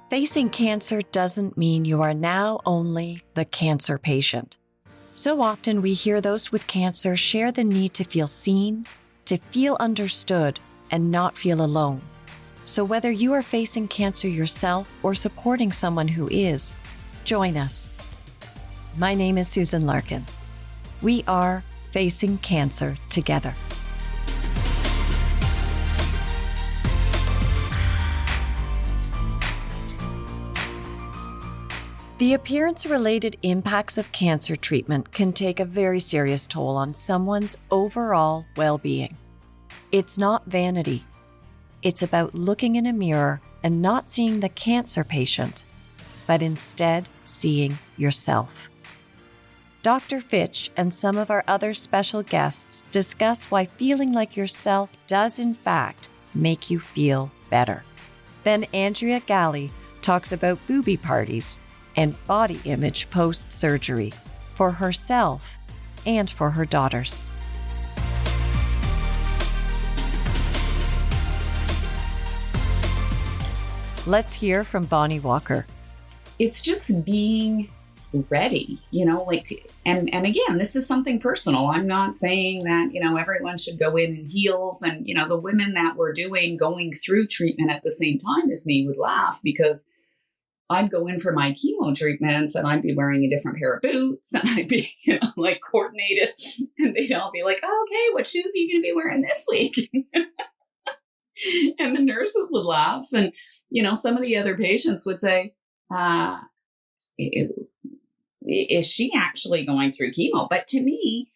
Facing cancer doesn't mean you are now only the cancer patient. So often we hear those with cancer share the need to feel seen, to feel understood, and not feel alone. So whether you are facing cancer yourself or supporting someone who is, join us. My name is Susan Larkin. We are Facing Cancer Together. The appearance-related impacts of cancer treatment can take a very serious toll on someone's overall well-being. It's not vanity. It's about looking in a mirror and not seeing the cancer patient, but instead seeing yourself. Dr. Fitch and some of our other special guests discuss why feeling like yourself does in fact make you feel better. Then Andrea Galley talks about boobie parties and body image post-surgery for herself and for her daughters. Let's hear from Bonnie Walker. It's just being ready, and again, this is something personal. I'm not saying that, everyone should go in heels, and, the women that were going through treatment at the same time as me would laugh, because I'd go in for my chemo treatments and I'd be wearing a different pair of boots and I'd be, coordinated, and they'd all be like, oh, okay, what shoes are you going to be wearing this week? And the nurses would laugh. And, some of the other patients would say, is she actually going through chemo? But to me,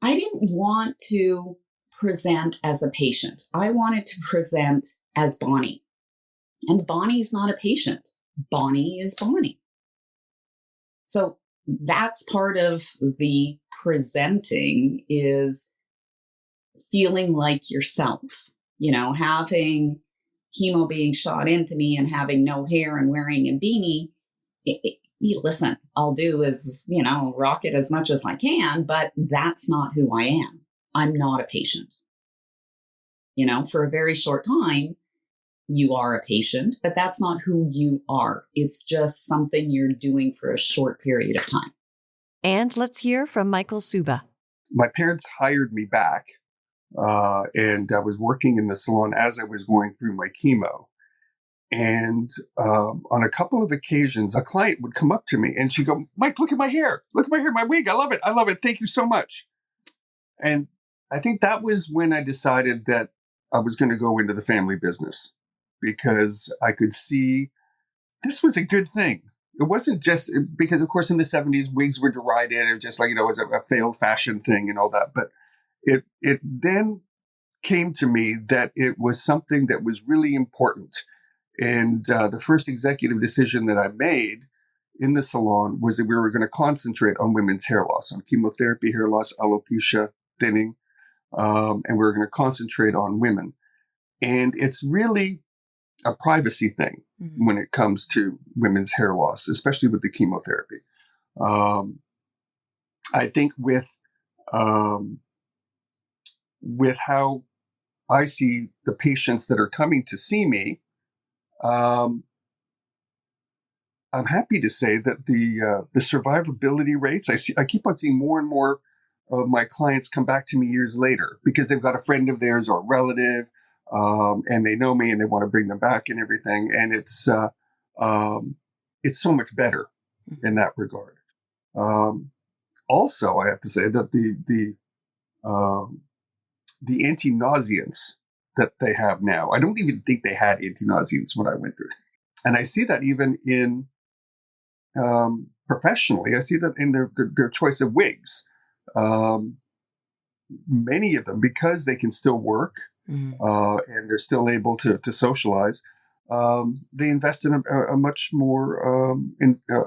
I didn't want to present as a patient. I wanted to present as Bonnie. And Bonnie's not a patient. Bonnie is Bonnie. So that's part of the presenting, is feeling like yourself, having chemo being shot into me and having no hair and wearing a beanie. Listen, I'll do is, rock it as much as I can, but that's not who I am. I'm not a patient. For a very short time, you are a patient, but that's not who you are. It's just something you're doing for a short period of time. And let's hear from Michael Suba. My parents hired me back, and I was working in the salon as I was going through my chemo. And on a couple of occasions, a client would come up to me and she'd go, Mike, look at my hair. Look at my hair, my wig. I love it. I love it. Thank you so much. And I think that was when I decided that I was going to go into the family business, because I could see this was a good thing. It wasn't just because, of course, in the 70s, wigs were derided. It was just like, it was a failed fashion thing and all that. But it then came to me that it was something that was really important. And the first executive decision that I made in the salon was that we were going to concentrate on women's hair loss, on chemotherapy, hair loss, alopecia, thinning, and we were going to concentrate on women. And it's really a privacy thing when it comes to women's hair loss, especially with the chemotherapy. I think with how I see the patients that are coming to see me, I'm happy to say that the survivability rates, I keep on seeing more and more of my clients come back to me years later because they've got a friend of theirs or a relative, and they know me and they want to bring them back and everything. And it's so much better in that regard. Also, I have to say that the anti-nauseants that they have now, I don't even think they had anti-nauseants when I went through it. And I see that even in professionally, I see that in their choice of wigs. Many of them, because they can still work and they're still able to socialize, they invest in a much more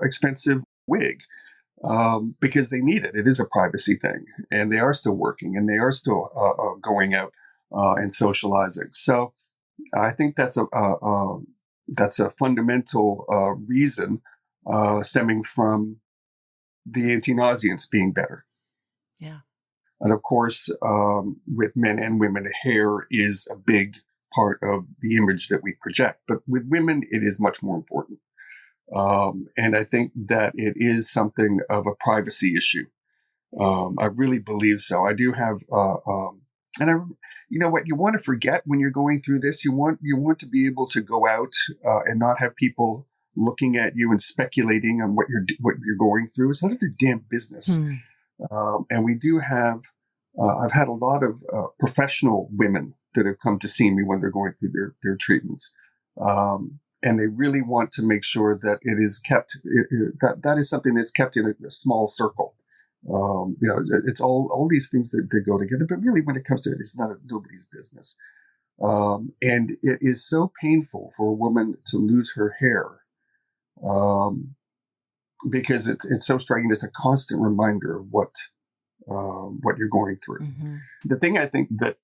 expensive wig because they need it. It is a privacy thing, and they are still working and they are still going out and socializing. So I think that's a fundamental reason stemming from the anti-nauseants being better. Yeah. And of course, with men and women, hair is a big part of the image that we project. But with women, it is much more important. And I think that it is something of a privacy issue. I really believe so. I do have, and you know what, you want to forget when you're going through this. You want to be able to go out and not have people looking at you and speculating on what you're going through. It's none of their damn business. And we do have. I've had a lot of professional women that have come to see me when they're going through their treatments. And they really want to make sure that it is kept, that is something that's kept in a small circle. It's all these things that go together, but really when it comes to it, it's nobody's business. And it is so painful for a woman to lose her hair, because it's so striking. It's a constant reminder of what you're going through. Mm-hmm. The thing I think that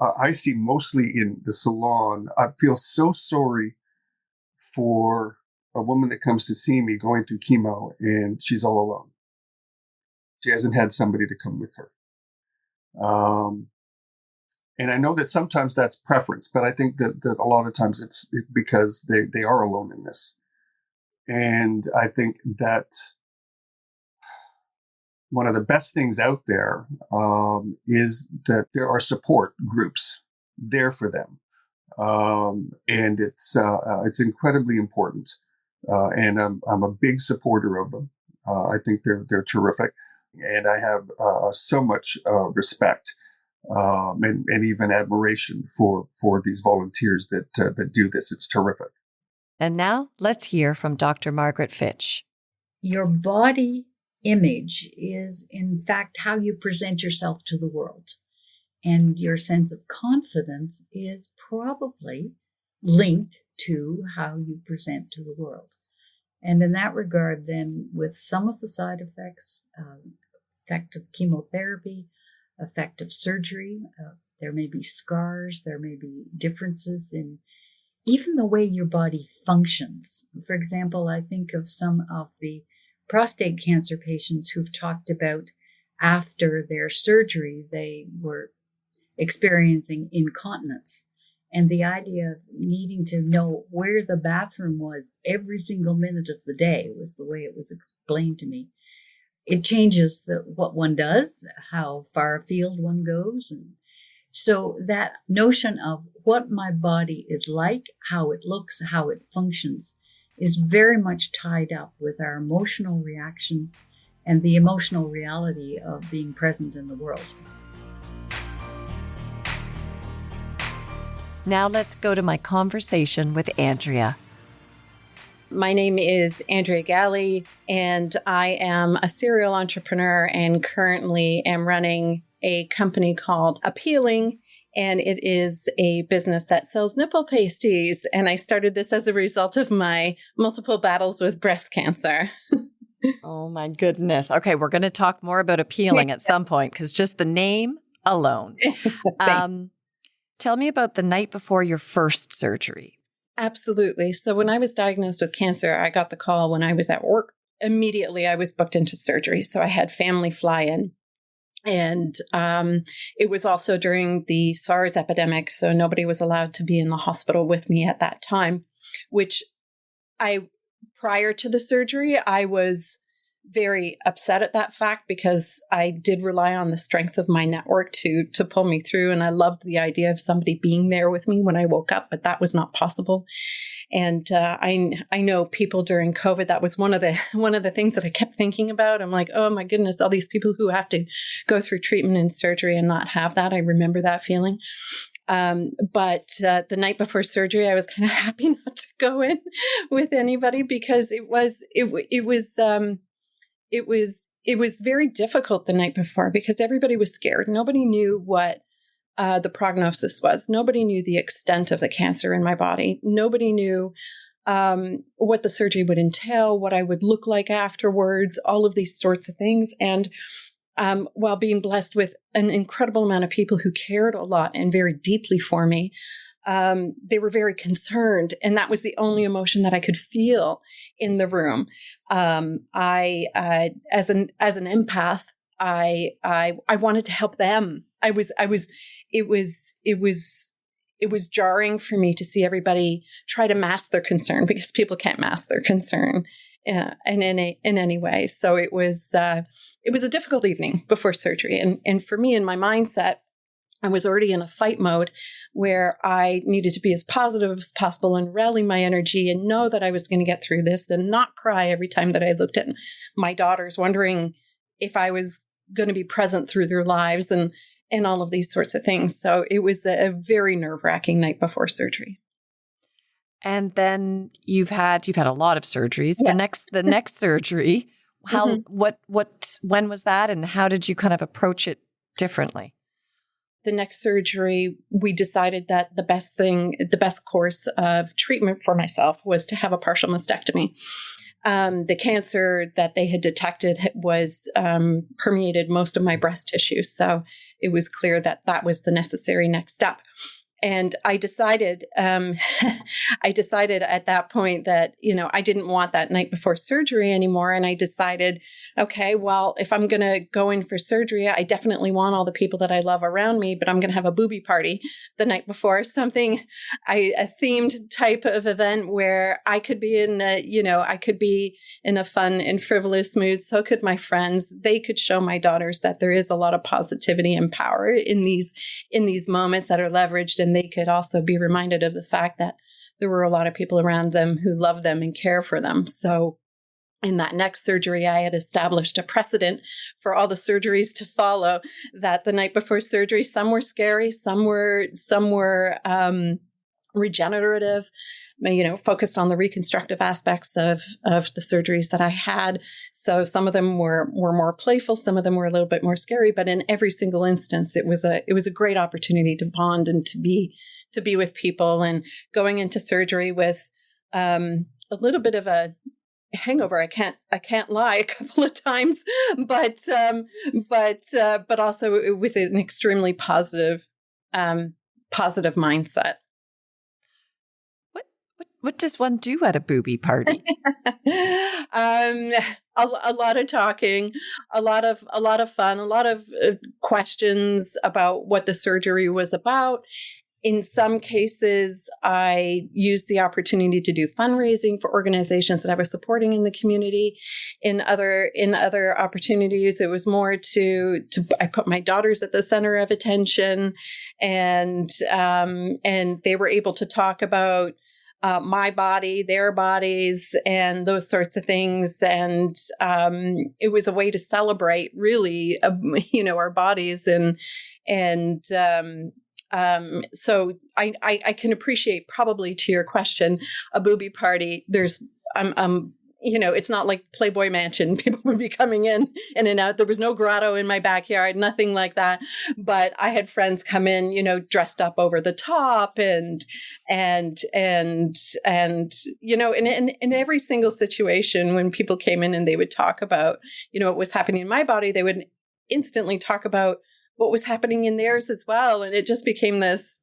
I see mostly in the salon, I feel so sorry for a woman that comes to see me going through chemo and she's all alone. She hasn't had somebody to come with her. And I know that sometimes that's preference, but I think that a lot of times it's because they are alone in this. And I think that one of the best things out there is that there are support groups there for them. And it's incredibly important. And I'm a big supporter of them. I think they're terrific. And I have so much respect and even admiration for these volunteers that do this. It's terrific. And now let's hear from Dr. Margaret Fitch. Your body image is, in fact, how you present yourself to the world. And your sense of confidence is probably linked to how you present to the world. And in that regard, then, with some of the side effects, effect of chemotherapy, effect of surgery, there may be scars, there may be differences in even the way your body functions. For example, I think of some of the prostate cancer patients who've talked about after their surgery, they were experiencing incontinence. And the idea of needing to know where the bathroom was every single minute of the day was the way it was explained to me. It changes what one does, how far afield one goes. And so that notion of what my body is like, how it looks, how it functions, is very much tied up with our emotional reactions and the emotional reality of being present in the world. Now let's go to my conversation with Andrea. My name is Andrea Galley, and I am a serial entrepreneur and currently am running a company called Appealing, and it is a business that sells nipple pasties. And I started this as a result of my multiple battles with breast cancer. Oh my goodness. Okay, we're going to talk more about Appealing at some point, because just the name alone. Tell me about the night before your first surgery. Absolutely. So when I was diagnosed with cancer, I got the call when I was at work. Immediately, I was booked into surgery. So I had family fly in. And it was also during the SARS epidemic. So nobody was allowed to be in the hospital with me at that time, which prior to the surgery, I was very upset at that fact because I did rely on the strength of my network to pull me through. And I loved the idea of somebody being there with me when I woke up, but that was not possible. And I know people during COVID, that was one of the things that I kept thinking about. I'm like, oh my goodness, all these people who have to go through treatment and surgery and not have that. I remember that feeling. But the night before surgery, I was kind of happy not to go in with anybody because it was very difficult the night before because everybody was scared. Nobody knew what the prognosis was. Nobody knew the extent of the cancer in my body. Nobody knew what the surgery would entail, what I would look like afterwards, all of these sorts of things. And while being blessed with an incredible amount of people who cared a lot and very deeply for me, they were very concerned. And that was the only emotion that I could feel in the room. As an empath, I wanted to help them. It it was jarring for me to see everybody try to mask their concern, because people can't mask their concern in any way. So it was a difficult evening before surgery. And for me, in my mindset, I was already in a fight mode where I needed to be as positive as possible and rally my energy and know that I was going to get through this and not cry every time that I looked at my daughters, wondering if I was going to be present through their lives and all of these sorts of things. So it was a very nerve-wracking night before surgery. And then you've had a lot of surgeries. Yeah. The next surgery, when was that, and how did you kind of approach it differently? The next surgery, we decided that the best course of treatment for myself was to have a partial mastectomy. The cancer that they had detected was permeated most of my breast tissue. So it was clear that that was the necessary next step. And I decided at that point that, I didn't want that night before surgery anymore. And I decided, okay, well, if I'm going to go in for surgery, I definitely want all the people that I love around me, but I'm going to have a boobie party the night before, a themed type of event where I could be in a fun and frivolous mood. So could my friends. They could show my daughters that there is a lot of positivity and power in these moments that are leveraged. And they could also be reminded of the fact that there were a lot of people around them who love them and care for them. So in that next surgery, I had established a precedent for all the surgeries to follow, that the night before surgery, some were scary, some were regenerative, focused on the reconstructive aspects of the surgeries that I had. So some of them were more playful, some of them were a little bit more scary, but in every single instance, it was a great opportunity to bond and to be with people. And going into surgery with a little bit of a hangover, I can't lie, a couple of times, but also with an extremely positive mindset. What does one do at a boobie party? A lot of talking, a lot of fun, a lot of questions about what the surgery was about. In some cases, I used the opportunity to do fundraising for organizations that I was supporting in the community. In other opportunities, it was more I put my daughters at the center of attention, and they were able to talk about my body, their bodies, and those sorts of things. And it was a way to celebrate, really, our bodies. So I can appreciate, probably to your question, a boobie party. It's not like Playboy Mansion. People would be coming in and out. There was no grotto in my backyard, nothing like that. But I had friends come in, dressed up over the top, and in every single situation, when people came in and they would talk about, what was happening in my body, they would instantly talk about what was happening in theirs as well. And it just became this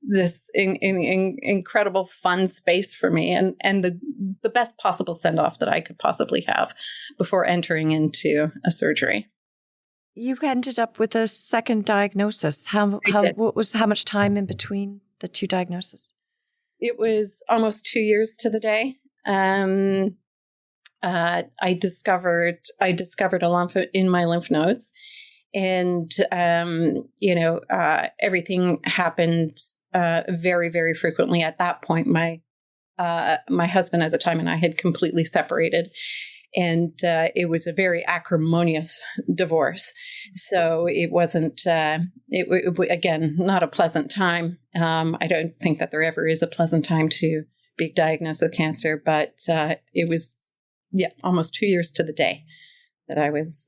incredible fun space for me, and the best possible send-off that I could possibly have before entering into a surgery. You ended up with a second diagnosis. How much time in between the two diagnoses? It was almost 2 years to the day. I discovered a lump in my lymph nodes. And, everything happened very, very frequently. At that point, my husband at the time and I had completely separated. And it was a very acrimonious divorce. So it wasn't, again, not a pleasant time. I don't think that there ever is a pleasant time to be diagnosed with cancer. But it was, almost 2 years to the day that I was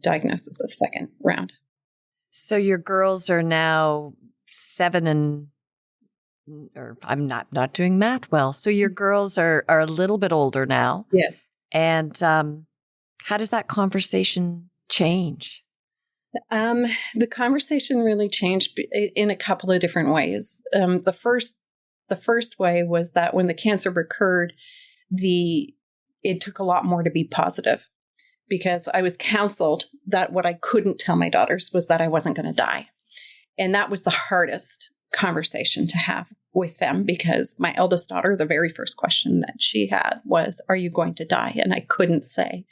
diagnosed with the second round. So your girls are now 7 or I'm not doing math well. So your girls are a little bit older now. Yes. And how does that conversation change? The conversation really changed in a couple of different ways. The first way was that when the cancer recurred, it took a lot more to be positive, because I was counseled that what I couldn't tell my daughters was that I wasn't going to die. And that was the hardest conversation to have with them, because my eldest daughter, the very first question that she had was, "Are you going to die?" And I couldn't say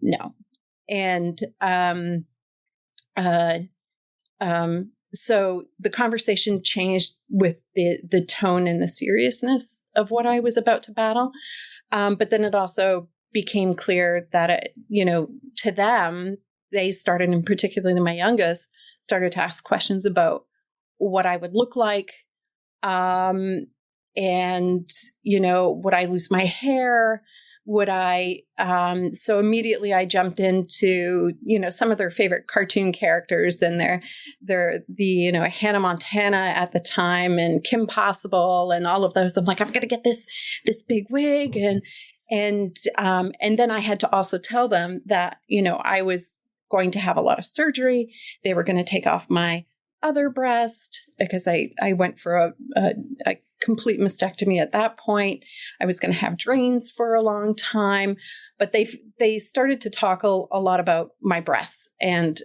no. And so the conversation changed with the tone and the seriousness of what I was about to battle. But then it also became clear that, to them, they started, and particularly my youngest, started to ask questions about what I would look like. And, would I lose my hair? Would I, so immediately I jumped into, some of their favorite cartoon characters, and the Hannah Montana at the time, and Kim Possible, and all of those. I'm like, I'm going to get this big wig. And then I had to also tell them that, I was going to have a lot of surgery. They were going to take off my other breast, because I went for a complete mastectomy at that point. I was going to have drains for a long time, but they started to talk a lot about my breasts and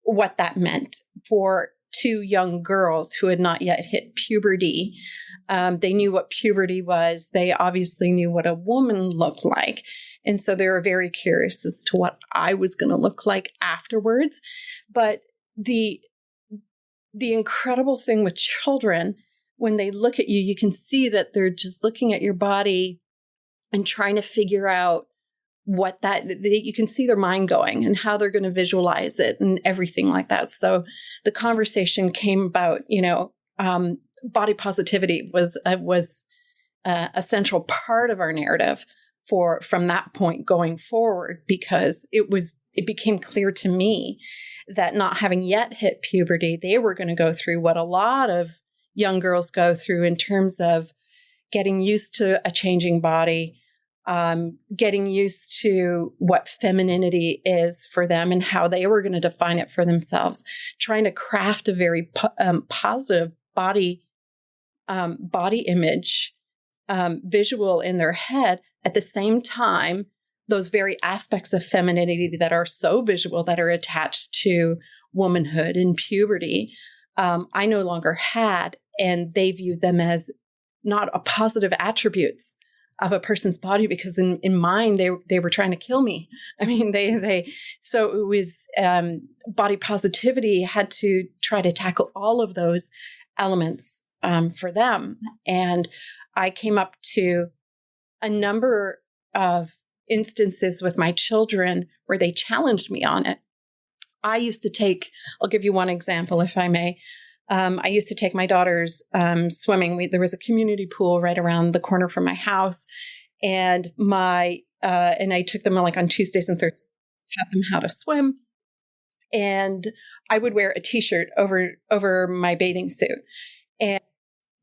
what that meant for two young girls who had not yet hit puberty. They knew what puberty was. They obviously knew what a woman looked like. And so they were very curious as to what I was going to look like afterwards. But the incredible thing with children, when they look at you, you can see that they're just looking at your body and trying to figure out you can see their mind going and how they're going to visualize it and everything like that. So the conversation came about, body positivity was a central part of our narrative from that point going forward, because it became clear to me that, not having yet hit puberty, they were going to go through what a lot of young girls go through in terms of getting used to a changing body, getting used to what femininity is for them and how they were going to define it for themselves, trying to craft a very positive body image visual in their head. At the same time, those very aspects of femininity that are so visual, that are attached to womanhood and puberty, I no longer had, and they viewed them as not a positive attributes of a person's body, because in mine, they were trying to kill me. I mean, so it was, body positivity had to try to tackle all of those elements for them. And I came up to a number of instances with my children where they challenged me on it. I'll give you one example, if I may. I used to take my daughters swimming. There was a community pool right around the corner from my house, and I took them on Tuesdays and Thursdays, taught them how to swim, and I would wear a t-shirt over my bathing suit. And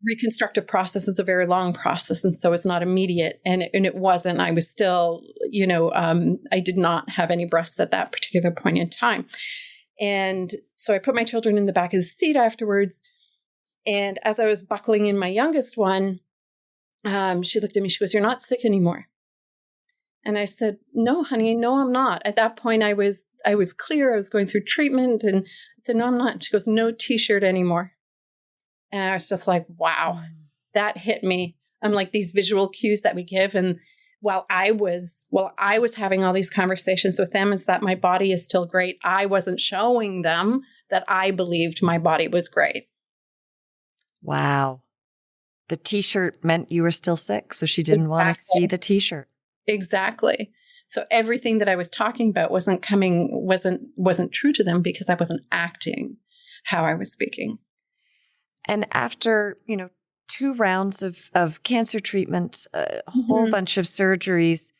reconstructive process is a very long process, and so it's not immediate. And it wasn't. I was still, I did not have any breasts at that particular point in time. And so I put my children in the back of the seat afterwards. And as I was buckling in my youngest one, she looked at me. She goes, "You're not sick anymore." And I said, "No, honey, no, I'm not." At that point, I was clear. I was going through treatment, and I said, "No, I'm not." She goes, "No t-shirt anymore." And I was just like, wow, that hit me. I'm like, these visual cues that we give. And while I was having all these conversations with them, it's that my body is still great. I wasn't showing them that I believed my body was great. Wow. The t-shirt meant you were still sick, so she didn't want to see the t-shirt. Exactly. So everything that I was talking about wasn't true to them, because I wasn't acting how I was speaking. And after, 2 rounds of cancer treatment, a whole bunch of surgeries,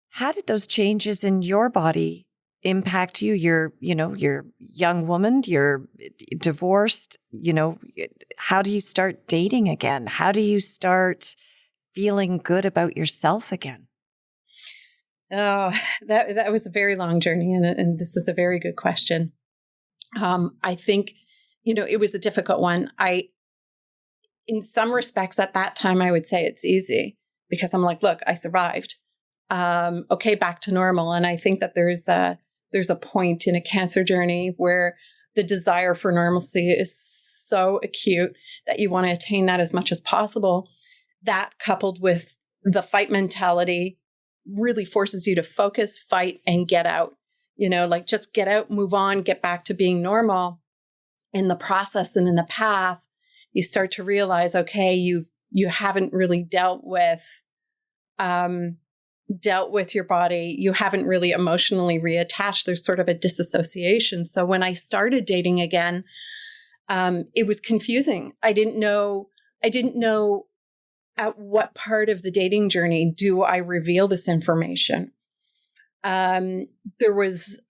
how did those changes in your body impact you? You're young woman, you're divorced, how do you start dating again? How do you start feeling good about yourself again? Oh, that was a very long journey. And this is a very good question. I think, it was a difficult one. In some respects at that time, I would say it's easy, because I'm like, look, I survived. Okay, back to normal. And I think that there's a point in a cancer journey where the desire for normalcy is so acute that you want to attain that as much as possible. That coupled with the fight mentality really forces you to focus, fight, and get out. Like just get out, move on, get back to being normal. In the process and in the path, you start to realize, okay, you haven't really dealt with your body. You haven't really emotionally reattached. There's sort of a disassociation. So when I started dating again, it was confusing. I didn't know at what part of the dating journey do I reveal this information. I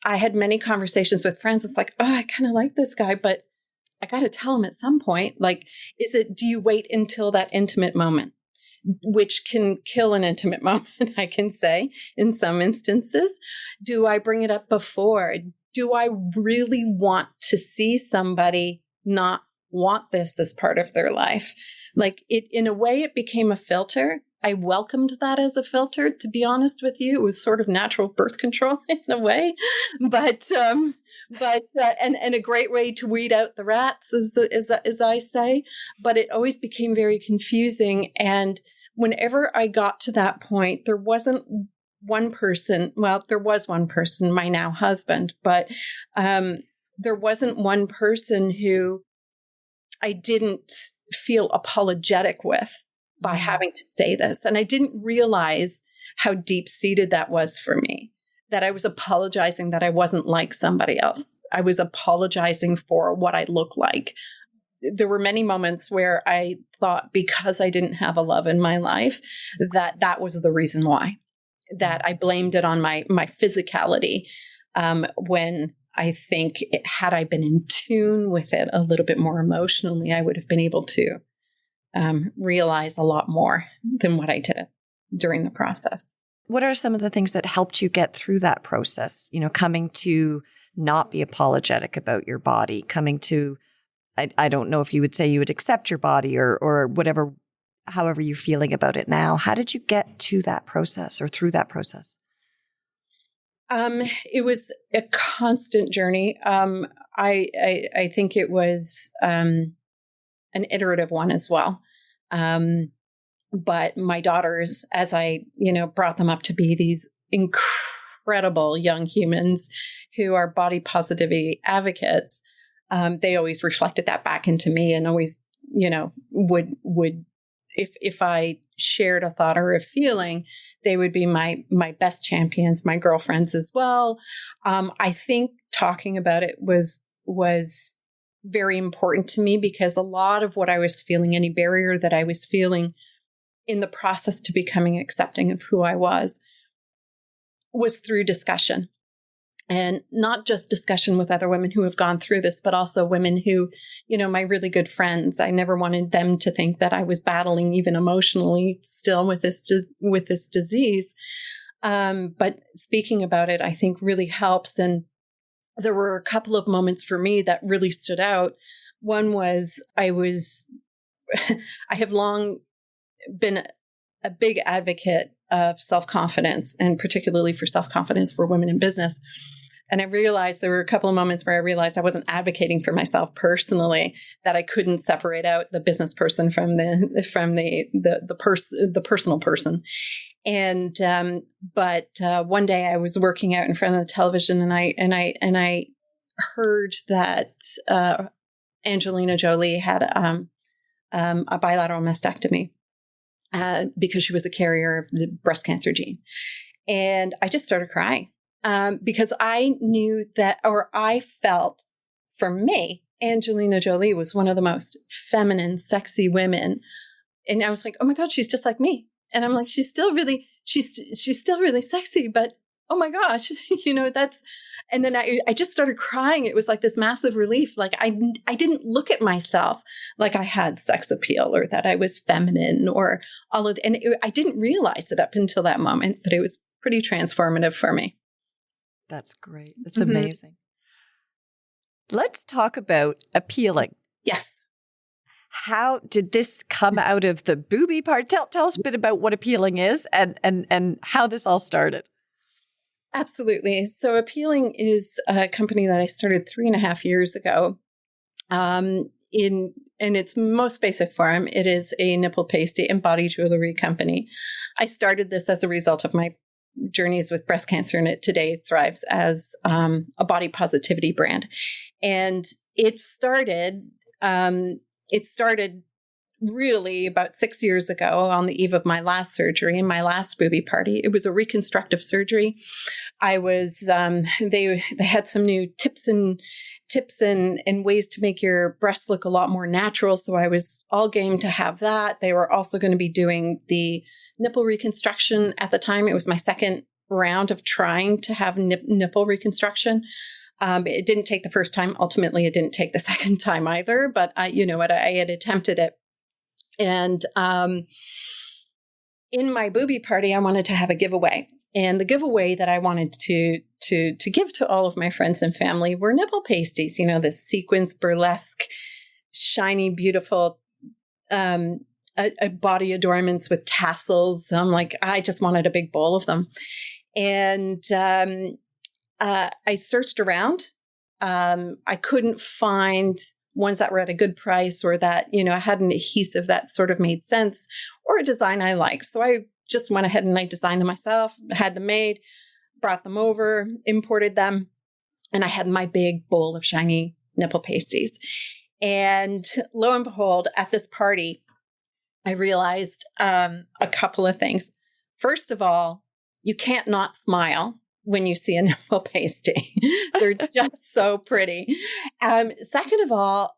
had many conversations with friends. It's like, oh, I kind of like this guy, but I got to tell him at some point, like, do you wait until that intimate moment, which can kill an intimate moment, I can say in some instances. Do I bring it up before? Do I really want to see somebody not want this as part of their life? Like in a way, it became a filter. I welcomed that as a filter, to be honest with you. It was sort of natural birth control in a way, but a great way to weed out the rats, as I say. But it always became very confusing. And whenever I got to that point, there wasn't one person. Well, there was one person, my now husband, but there wasn't one person who I didn't feel apologetic with by having to say this. And I didn't realize how deep-seated that was for me, that I was apologizing that I wasn't like somebody else. I was apologizing for what I look like. There were many moments where I thought, because I didn't have a love in my life, that was the reason why, that I blamed it on my physicality, when I think had I been in tune with it a little bit more emotionally, I would have been able to realize a lot more than what I did during the process. What are some of the things that helped you get through that process? Coming to not be apologetic about your body, coming to, I don't know if you would say you would accept your body or whatever, however you're feeling about it now. How did you get to that process or through that process? It was a constant journey. I think it was an iterative one as well. But my daughters, as I, brought them up to be these incredible young humans who are body positivity advocates, they always reflected that back into me and always, would if I shared a thought or a feeling, they would be my best champions, my girlfriends as well. I think talking about it was very important to me because a lot of what I was feeling, any barrier that I was feeling in the process to becoming accepting of who I was through discussion. And not just discussion with other women who have gone through this, but also women who, my really good friends. I never wanted them to think that I was battling even emotionally still with this disease. But speaking about it, I think really helps. And there were a couple of moments for me that really stood out. One was I have long been a big advocate of self-confidence, and particularly for self-confidence for women in business. And I realized there were a couple of moments where I realized I wasn't advocating for myself personally, that I couldn't separate out the business person from the personal person. And but one day I was working out in front of the television, and I heard that Angelina Jolie had a bilateral mastectomy because she was a carrier of the breast cancer gene, and I just started crying. Because I knew that, or I felt, for me, Angelina Jolie was one of the most feminine, sexy women. And I was like, oh my God, she's just like me. And I'm like, she's still really sexy, but oh my gosh, and then I just started crying. It was like this massive relief. Like I didn't look at myself like I had sex appeal or that I was feminine or all of, I didn't realize it up until that moment, but it was pretty transformative for me. That's great. That's amazing. Let's talk about appealing. Yes. How did this come out of the Boobie part? Tell us a bit about what appealing is and how this all started. Absolutely. So Appealing is a company that I started 3.5 years ago. in its most basic form, it is a nipple pasty and body jewelry company. I started this as a result of my journeys with breast cancer, and it today thrives as a body positivity brand. And it started really about 6 years ago on the eve of my last surgery, my last boobie party. It was a reconstructive surgery. I was, they had some new tips and ways to make your breasts look a lot more natural. So I was all game to have that. They were also going to be doing the nipple reconstruction at the time. It was my second round of trying to have nipple reconstruction. It didn't take the first time. Ultimately, it didn't take the second time either, but I had attempted it. And in my boobie party, I wanted to have a giveaway. And the giveaway that I wanted to give to all of my friends and family were nipple pasties, the sequins, burlesque, shiny, beautiful body adornments with tassels. I'm like, I just wanted a big bowl of them. And I searched around. I couldn't find ones that were at a good price or that, had an adhesive that sort of made sense or a design I liked. So I just went ahead and I designed them myself, had them made, brought them over, imported them, and I had my big bowl of shiny nipple pasties. And lo and behold, at this party, I realized a couple of things. First of all, you can't not smile when you see a nipple pasty. They're just so pretty. Second of all,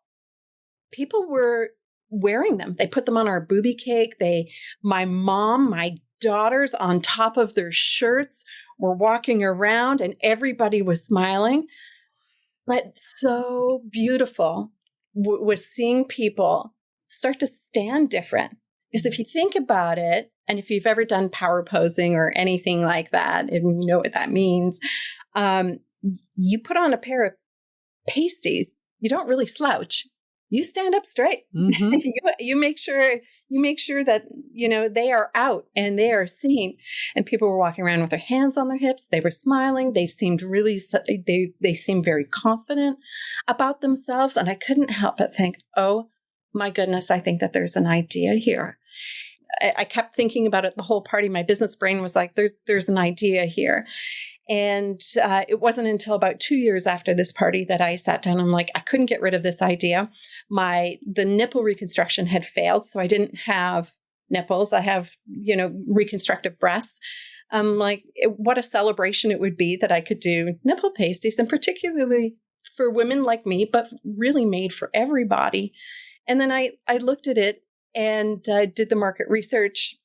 people were wearing them. They put them on our boobie cake. My mom, my daughters on top of their shirts were walking around and everybody was smiling. But so beautiful was seeing people start to stand different. Because if you think about it, and if you've ever done power posing or anything like that, and you know what that means, you put on a pair of pasties, you don't really slouch. You stand up straight. Mm-hmm. you make sure that, they are out and they are seen. And people were walking around with their hands on their hips. They were smiling. They seemed they seemed very confident about themselves. And I couldn't help but think, oh my goodness, I think that there's an idea here. I kept thinking about it the whole party. My business brain was like, there's an idea here. And it wasn't until about 2 years after this party that I sat down. I'm like, I couldn't get rid of this idea. The nipple reconstruction had failed, so I didn't have nipples. I have, reconstructive breasts. Like, what a celebration it would be that I could do nipple pasties, and particularly for women like me, but really made for everybody. And then I looked at it and did the market research,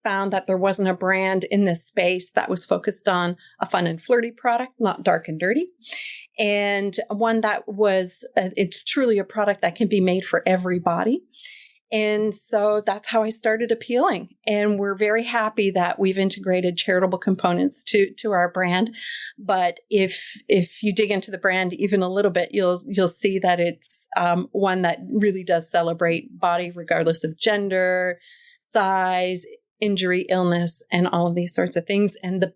found that there wasn't a brand in this space that was focused on a fun and flirty product, not dark and dirty, and one that was, it's truly a product that can be made for everybody. And so that's how I started appealing. And we're very happy that we've integrated charitable components to our brand. But if you dig into the brand even a little bit, you'll see that it's one that really does celebrate body regardless of gender, size, injury, illness, and all of these sorts of things. And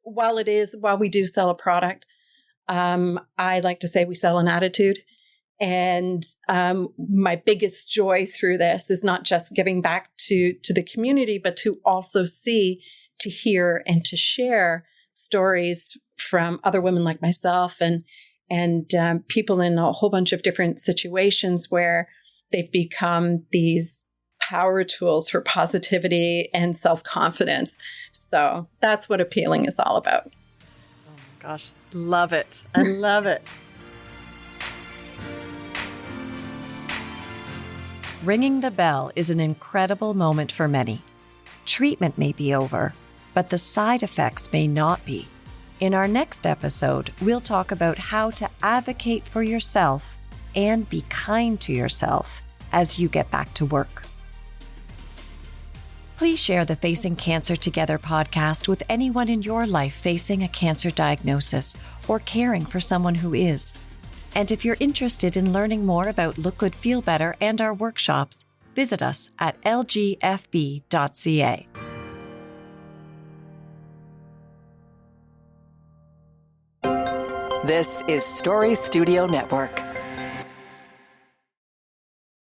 while we do sell a product, I like to say we sell an attitude. And my biggest joy through this is not just giving back to the community, but to also see, to hear, and to share stories from other women like myself and people in a whole bunch of different situations where they've become these power tools for positivity and self-confidence. So that's what appealing is all about. Oh my gosh, love it. I love it. Ringing the bell is an incredible moment for many. Treatment may be over, but the side effects may not be. In our next episode, we'll talk about how to advocate for yourself and be kind to yourself as you get back to work. Please share the Facing Cancer Together podcast with anyone in your life facing a cancer diagnosis or caring for someone who is. And if you're interested in learning more about Look Good, Feel Better and our workshops, visit us at lgfb.ca. This is Story Studio Network.